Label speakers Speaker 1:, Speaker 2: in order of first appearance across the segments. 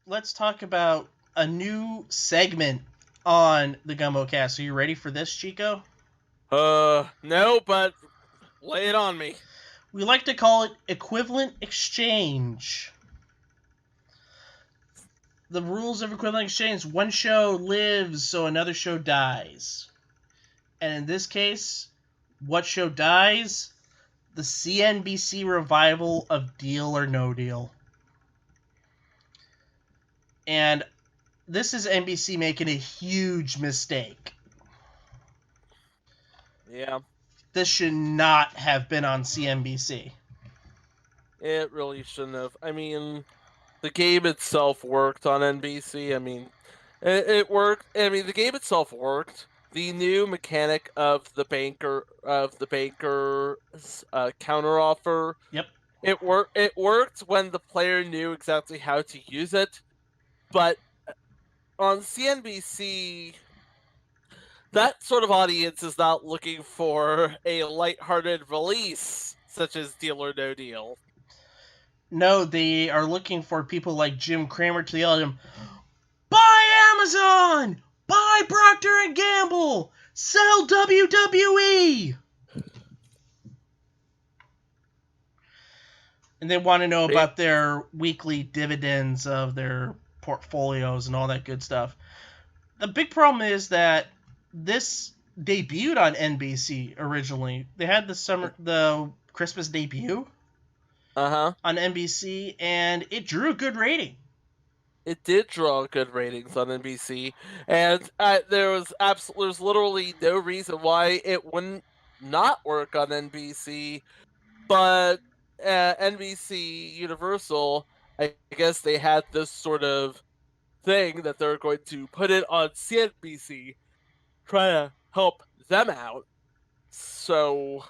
Speaker 1: let's talk about a new segment on the Gumbocast. Are you ready for this, Chico?
Speaker 2: No, but lay it on me.
Speaker 1: We like to call it equivalent exchange. The rules of equivalent exchange: one show lives, so another show dies. And in this case, what show dies? The CNBC revival of Deal or No Deal. And this is NBC making a huge mistake.
Speaker 2: Yeah,
Speaker 1: This should not have been on CNBC.
Speaker 2: it really shouldn't have. I mean, the game itself worked on NBC. I mean, it worked. I mean, the game itself worked. The new mechanic of the banker's counteroffer.
Speaker 1: Yep.
Speaker 2: It worked when the player knew exactly how to use it, but on CNBC, that sort of audience is not looking for a lighthearted release such as Deal or No Deal.
Speaker 1: No, they are looking for people like Jim Cramer to yell at him, buy Amazon! Buy Procter & Gamble! Sell WWE! And they want to know about their weekly dividends of their portfolios and all that good stuff. The big problem is that this debuted on NBC originally. They had the Christmas debut on NBC, and it drew a good rating.
Speaker 2: It did draw good ratings on NBC, and there's literally no reason why it wouldn't not work on NBC. But NBC Universal, I guess they had this sort of thing that they're going to put it on CNBC, try to help them out. So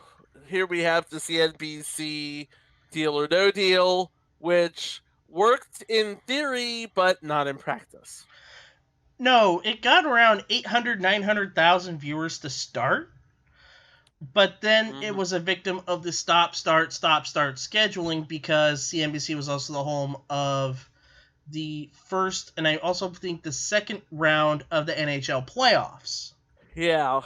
Speaker 2: here we have the CNBC Deal or No Deal, which worked in theory, but not in practice.
Speaker 1: No, it got around 800, 900,000 viewers to start, but then it was a victim of the stop-start scheduling because CNBC was also the home of the first, and I also think the second round of the NHL playoffs.
Speaker 2: Yeah.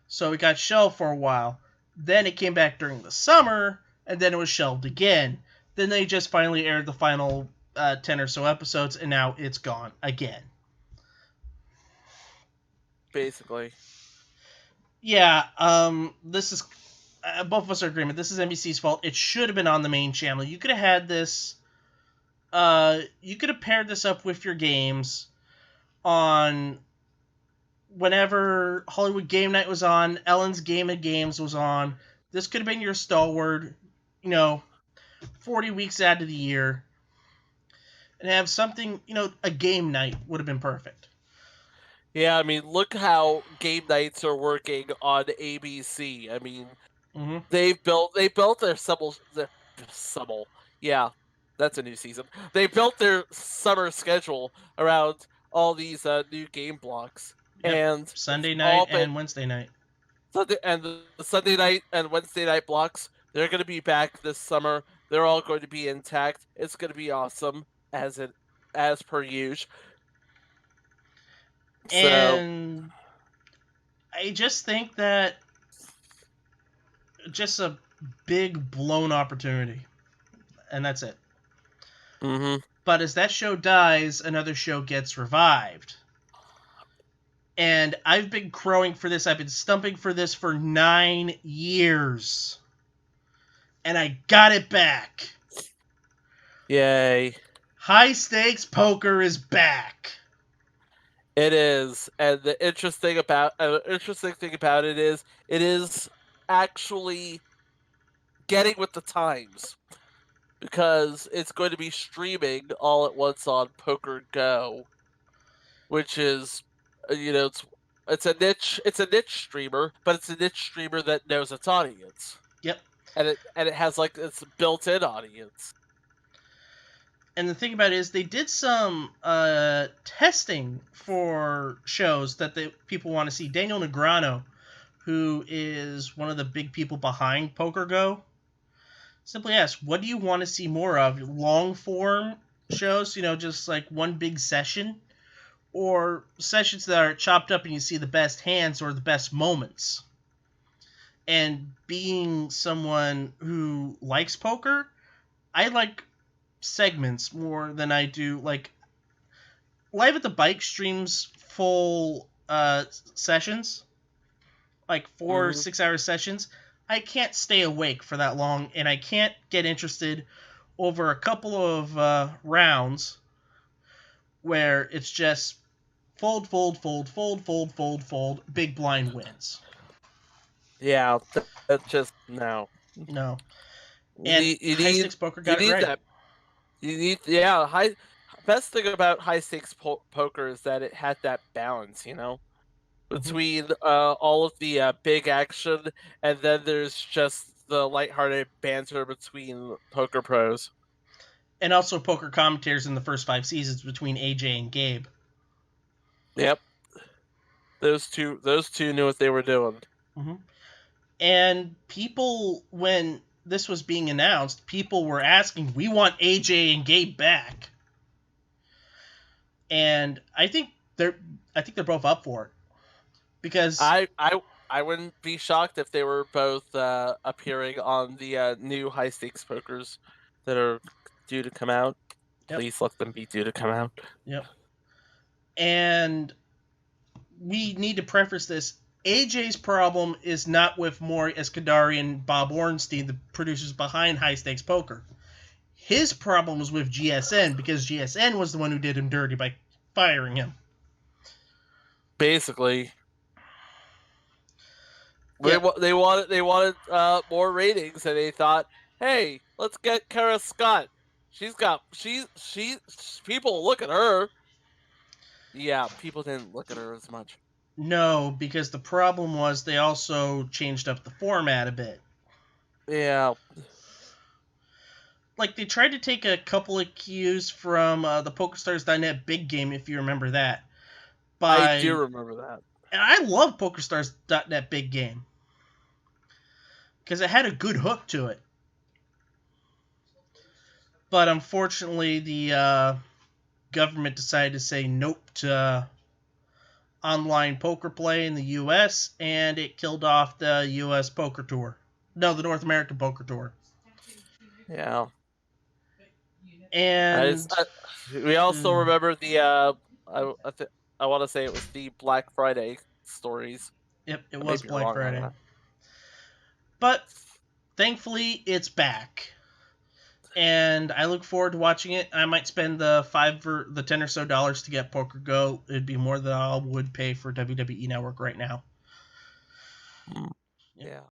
Speaker 1: So it got shelved for a while. Then it came back during the summer, and then it was shelved again. Then they just finally aired the final 10 or so episodes, and now it's gone again.
Speaker 2: Basically.
Speaker 1: Yeah, this is... both of us are in agreement. This is NBC's fault. It should have been on the main channel. You could have had this... you could have paired this up with your games on... whenever Hollywood Game Night was on, Ellen's Game of Games was on. This could have been your stalwart, 40 weeks out of the year. And have something, a game night would have been perfect.
Speaker 2: Yeah, I mean, look how game nights are working on ABC. I mean, they built their summer. Yeah, that's a new season. They built their summer schedule around all these new game blocks.
Speaker 1: Yep.
Speaker 2: And
Speaker 1: Sunday night and Wednesday night.
Speaker 2: The Sunday night and Wednesday night blocks, they're going to be back this summer. They're all going to be intact. It's going to be awesome as per usual.
Speaker 1: And I just think that just a big blown opportunity. And that's it. But as that show dies, another show gets revived. And I've been crowing for this. I've been stumping for this for 9 years. And I got it back.
Speaker 2: Yay.
Speaker 1: High Stakes Poker is back.
Speaker 2: It is. And the interesting thing about it is actually getting with the times. Because it's going to be streaming all at once on PokerGo, which is, it's a niche streamer, but it's a niche streamer that knows its audience.
Speaker 1: Yep.
Speaker 2: And it has like its built-in audience.
Speaker 1: And the thing about it is they did some testing for shows that people want to see. Daniel Negreanu, who is one of the big people behind PokerGo, simply asked, what do you want to see more of? Long form shows, just like one big session, or sessions that are chopped up and you see the best hands or the best moments. And being someone who likes poker, I like segments more than I do like Live at the Bike streams full sessions, like 4
Speaker 2: Mhm.
Speaker 1: 6 hour sessions. I can't stay awake for that long, and I can't get interested over a couple of rounds where it's just fold, fold, fold, fold, fold, fold, fold, big blind wins.
Speaker 2: Yeah, that's just no.
Speaker 1: No.
Speaker 2: You
Speaker 1: And
Speaker 2: need you
Speaker 1: High
Speaker 2: need
Speaker 1: Stakes Poker
Speaker 2: you
Speaker 1: got it
Speaker 2: need
Speaker 1: right.
Speaker 2: that. You need high. Best thing about high stakes poker is that it had that balance,
Speaker 1: Mm-hmm.
Speaker 2: between all of the big action, and then there's just the lighthearted banter between poker pros.
Speaker 1: And also poker commentators in the first 5 seasons between AJ and Gabe.
Speaker 2: Yep, those two knew what they were doing.
Speaker 1: Mm-hmm. And people, when this was being announced, people were asking, "We want AJ and Gabe back." And I think they're both up for it because
Speaker 2: I wouldn't be shocked if they were both appearing on the new high stakes pokers that are due to come out.
Speaker 1: yep,
Speaker 2: Please let them be due to come out.
Speaker 1: yep. And we need to preface this. AJ's problem is not with Maury Escudari and Bob Ornstein, the producers behind High Stakes Poker. His problem was with GSN because GSN was the one who did him dirty by firing him.
Speaker 2: Basically,
Speaker 1: Yep.
Speaker 2: they wanted more ratings, and they thought, hey, let's get Kara Scott. She's people look at her. Yeah, people didn't look at her as much.
Speaker 1: No, because the problem was they also changed up the format a bit.
Speaker 2: Yeah,
Speaker 1: Like, they tried to take a couple of cues from the PokerStars.net big game, if you remember that.
Speaker 2: I do remember that.
Speaker 1: And I love PokerStars.net big game because it had a good hook to it. But unfortunately, the government decided to say nope to online poker play in the U.S., and it killed off the U.S. poker tour. No, the North American poker tour.
Speaker 2: Yeah,
Speaker 1: And
Speaker 2: we also remember the I want to say it was the Black Friday stories.
Speaker 1: yep, it
Speaker 2: I may
Speaker 1: was
Speaker 2: be
Speaker 1: Black
Speaker 2: wrong on
Speaker 1: Friday.
Speaker 2: that.
Speaker 1: But thankfully, it's back. And I look forward to watching it. I might spend the $10 or so to get PokerGo. It'd be more than I would pay for WWE Network right now.
Speaker 2: Yeah.